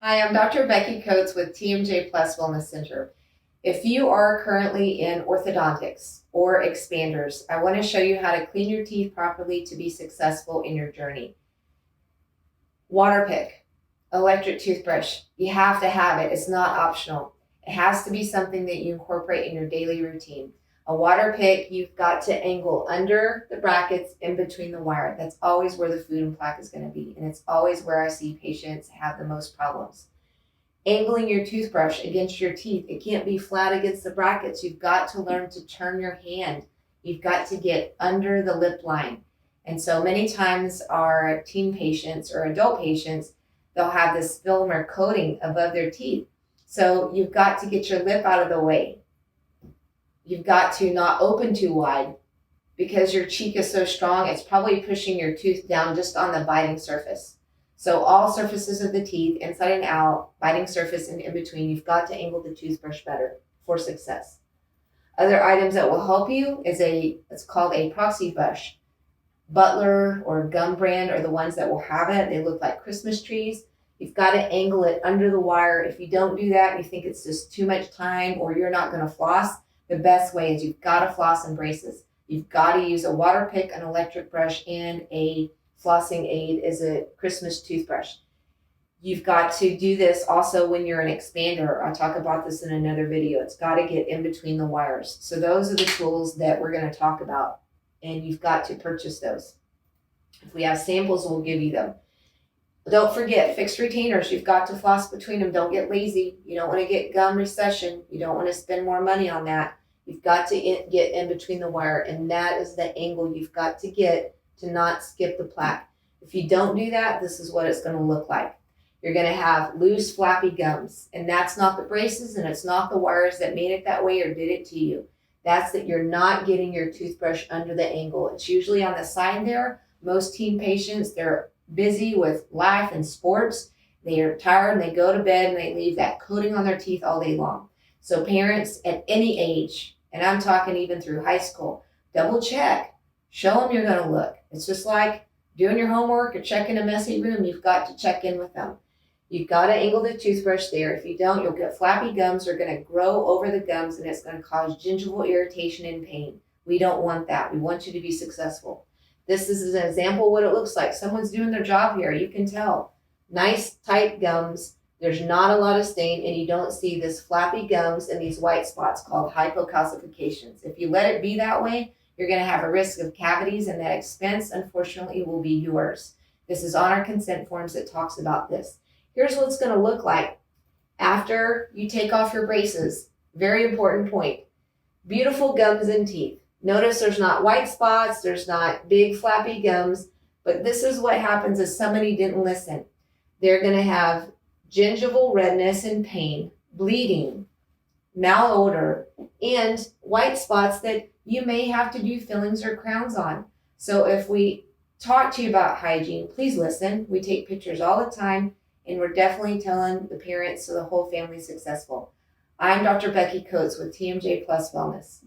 Hi, I'm Dr. Becky Coats with TMJ Wellness Center. If you are currently in orthodontics or expanders, I want to show you how to clean your teeth properly to be successful in your journey. Water pick, electric toothbrush, you have to have it. It's not optional. It has to be something that you incorporate in your daily routine. A water pick, you've got to angle under the brackets in between the wire. That's always where the food and plaque is going to be. And it's always where I see patients have the most problems. Angling your toothbrush against your teeth, it can't be flat against the brackets. You've got to learn to turn your hand. You've got to get under the lip line. And so many times our teen patients or adult patients, they'll have this film or coating above their teeth. So you've got to get your lip out of the way. You've got to not open too wide because your cheek is so strong, it's probably pushing your tooth down just on the biting surface. So all surfaces of the teeth, inside and out, biting surface and in between, you've got to angle the toothbrush better for success. Other items that will help you is it's called a proxy brush. Butler or Gum Brand are the ones that will have it. They look like Christmas trees. You've got to angle it under the wire. If you don't do that, you think it's just too much time or you're not going to floss, the best way is you've got to floss in braces. You've got to use a water pick, an electric brush, and a flossing aid is a Christmas toothbrush. You've got to do this also when you're an expander. I'll talk about this in another video. It's got to get in between the wires. So those are the tools that we're going to talk about, and you've got to purchase those. If we have samples, we'll give you them. Don't forget, fixed retainers. You've got to floss between them. Don't get lazy. You don't want to get gum recession. You don't want to spend more money on that. You've got to get in between the wire, and that is the angle you've got to get to not skip the plaque. If you don't do that, this is what it's going to look like. You're going to have loose, flappy gums, and that's not the braces, and it's not the wires that made it that way or did it to you. That's that you're not getting your toothbrush under the angle. It's usually on the side there. Most teen patients, they're busy with life and sports. They are tired and they go to bed and they leave that coating on their teeth all day long. So parents at any age, and I'm talking even through high school, double check. Show them you're going to look. It's just like doing your homework or checking a messy room. You've got to check in with them. You've got to angle the toothbrush there. If you don't, you'll get flappy gums. They're going to grow over the gums and it's going to cause gingival irritation and pain. We don't want that. We want you to be successful. This is an example of what it looks like. Someone's doing their job here. You can tell. Nice, tight gums. There's not a lot of stain, and you don't see this flappy gums and these white spots called hypocalcifications. If you let it be that way, you're going to have a risk of cavities, and that expense, unfortunately, will be yours. This is on our consent forms that talks about this. Here's what it's going to look like after you take off your braces. Very important point. Beautiful gums and teeth. Notice there's not white spots, there's not big flappy gums, but this is what happens if somebody didn't listen. They're going to have gingival redness and pain, bleeding, malodor, and white spots that you may have to do fillings or crowns on. So if we talk to you about hygiene, please listen. We take pictures all the time, and we're definitely telling the parents so the whole family's successful. I'm Dr. Becky Coats with TMJ Wellness.